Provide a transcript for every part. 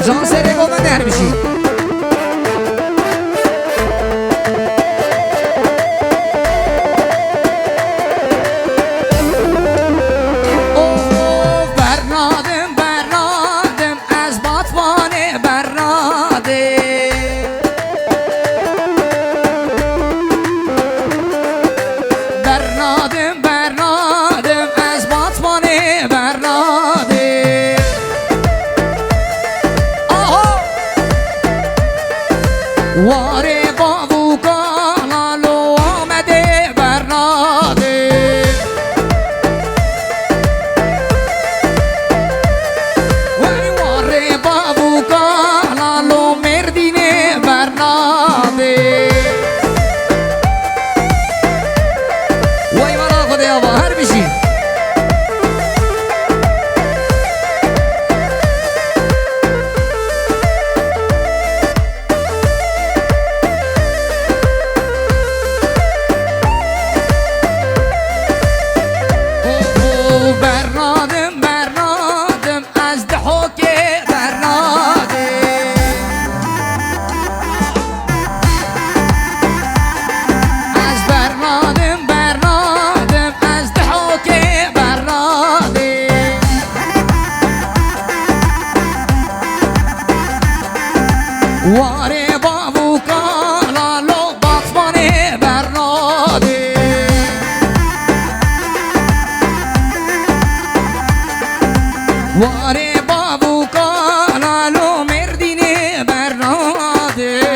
جان سری گو من در بشی واره بابو کانالو آمده برناده واره بابو کانالو مردینه برناده وای مرا خدا باهر بشی واره بابو کانالو باطمانه برناده واره بابو کانالو مردینه برناده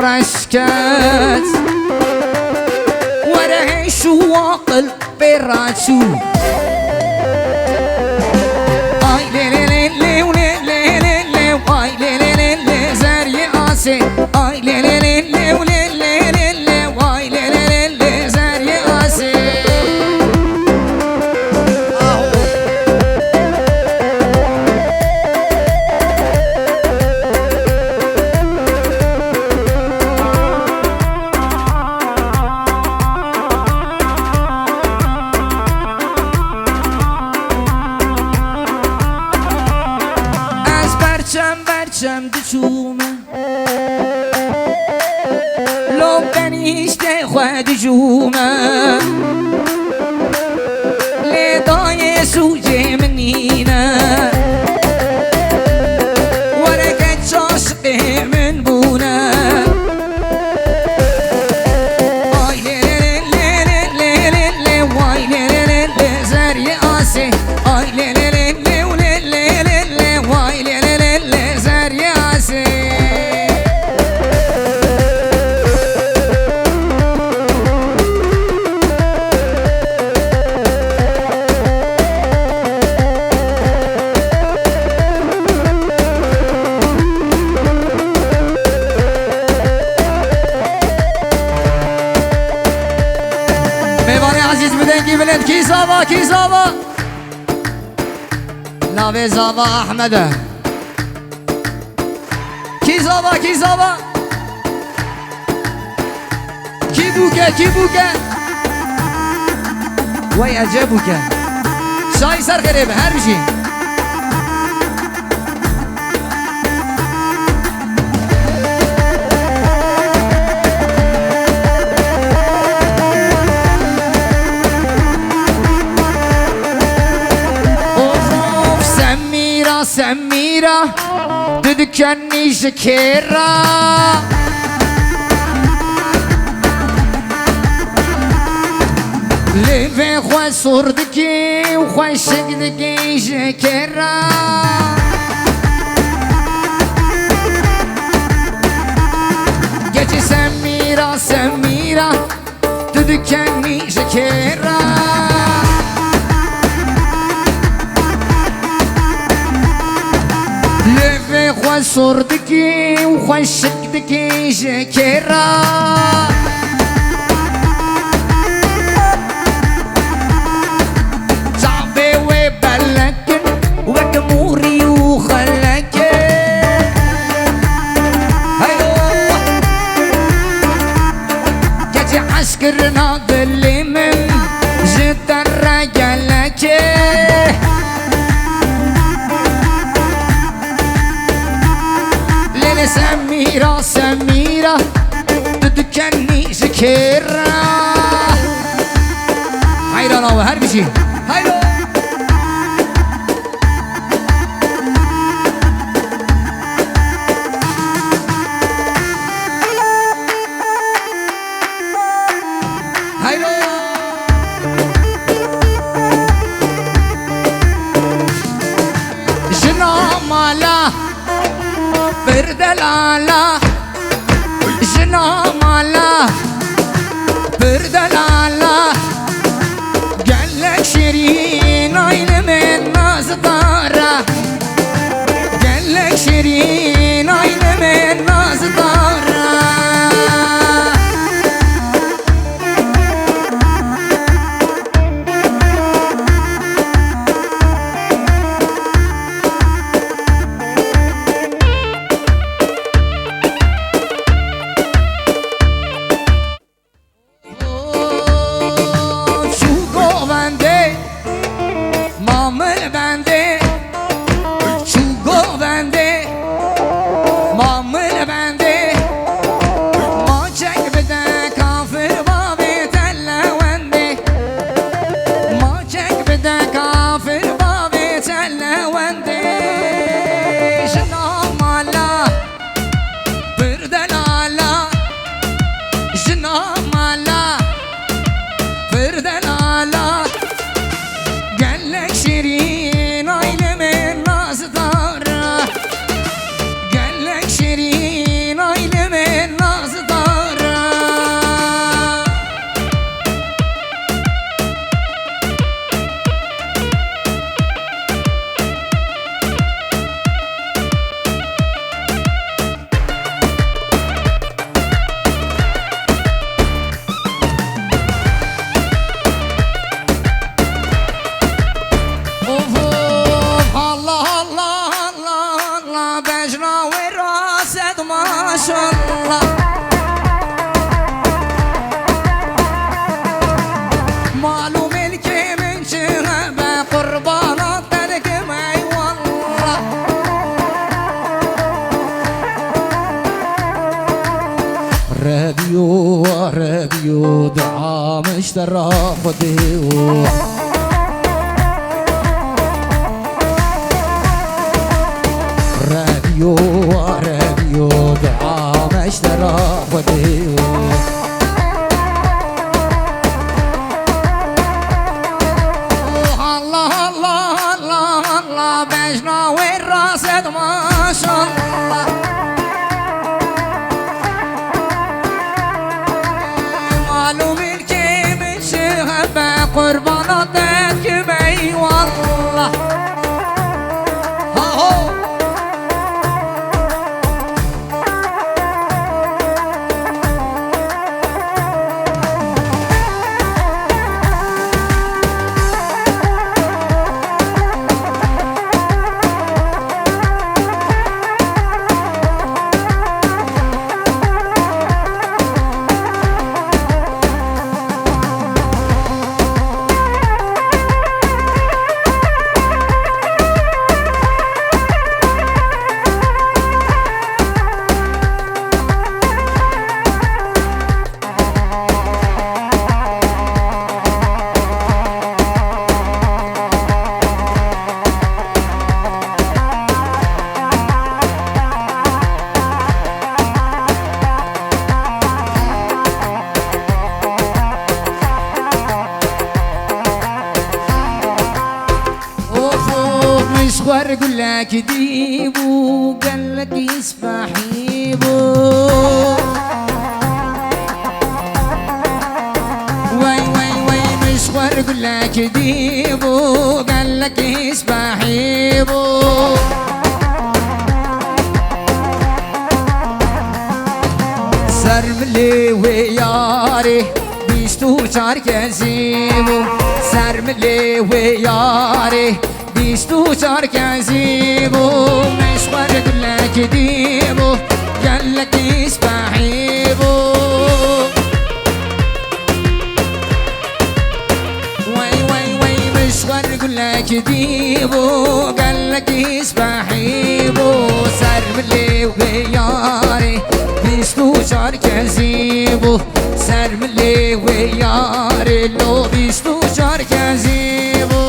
رشكت وره شواقل براتشو اي لي لي لي لي ولي لي لي لي واي لي لي لي لي زاري اسي اي لي لي لي لي ولي لي لي لي واي لي لي لي لي زاري اسي برچم دچومه لو بنیشته خود جومه لیدای سوجه منینه ورکت عاشقه من بونه آی لی لی لی لی لی لی وای لی لی لی لی زری آسه آی لی لی لی لی ولی لی لی لی وای لی لی لی لی زری آسه میوان عزیز بدن کی بلند کی زاوا ناوی زاوا احمده کی زاوا کی بوکه وای عجب بوکه شای سر قریبه هر بشی سميرة تذكرني شكيرة لفي خواه صوردكي وخواه شكدكي شكيرة سميرة تذكرني شكيرة لفي خوش صورتكي وخوش شكدكي شكيرة صعبي وبلكن وكموري وخلكن عسكرنا ظلي من جد الرجلك ليلة سميرة سميرة تذكرني شكيرة هيدا الله هر بشي هيدا بردلالا جنامالا بردلالا قالك شيرين عين من ناس دارة قالك شيرين عين من ناس دارة راديو دعا مشترى خديو راديو دعا مشترى خديو الله الله الله الله بجنا والراسد ما شاء الله قرباناتك بي والله هو مشوار قول لك ديبو قال لك يسبح يبو يقول لك ديبو قال لك اسبحيبو سرملي وياري بيستو شارك زيبو سرملي وياري بيستو شارك زيبو مشوار يقول لك ديبو قال لك اسبحيبو يقول لك ديبو قال لك اسبحيبو سرملي وياري بيستو شارك زيبو سرملي وياري لو بيستو شارك زيبو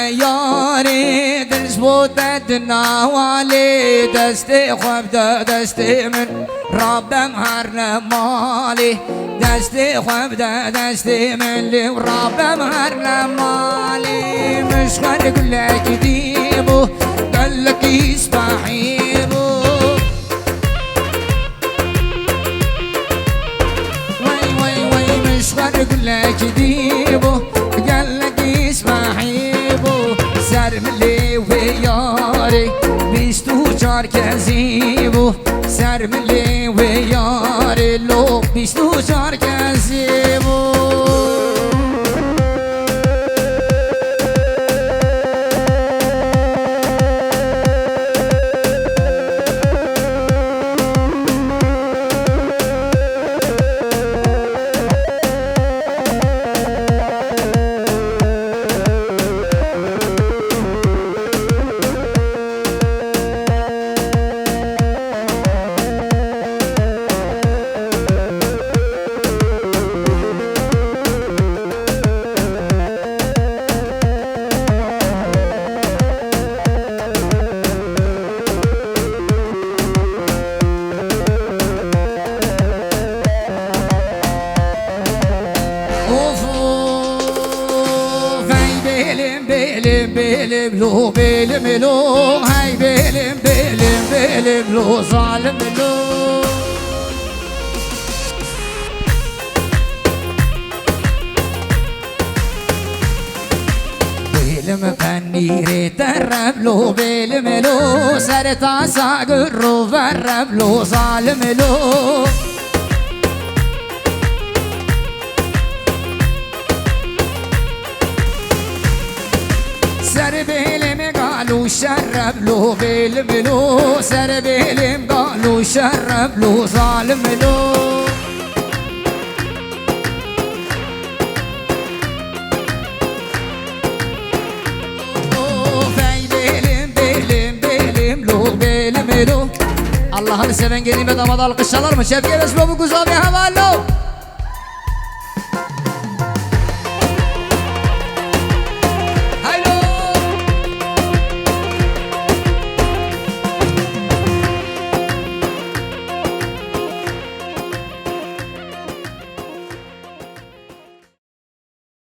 ياري دزبوت النوالي دستي خبدا دستي من رب مهرنا مالي دستي خبدا دستي من لي ورب مهرنا مالي مشغل يقول لك ديبو قال لك اسبحيبو وي مشغل يقول لك ديبو قال لك اسبحيبو سرملي وياري بيستو شارك زيبو سرملي وياري لو بيستو شارك زيبو بلو بلملو هاي بلملو ظالم لو بلم فنيري تربلو بلملو سرتا ساقرو فربلو ظالم لو سر بيلم قالوا شرب له بيلملو سر بيلم قالوا شرب له ظالم له في بيلم له بيلملو الله هالسبن قريبة ما ضل قشلر مشافيه بس لو بقوا صابي هوالو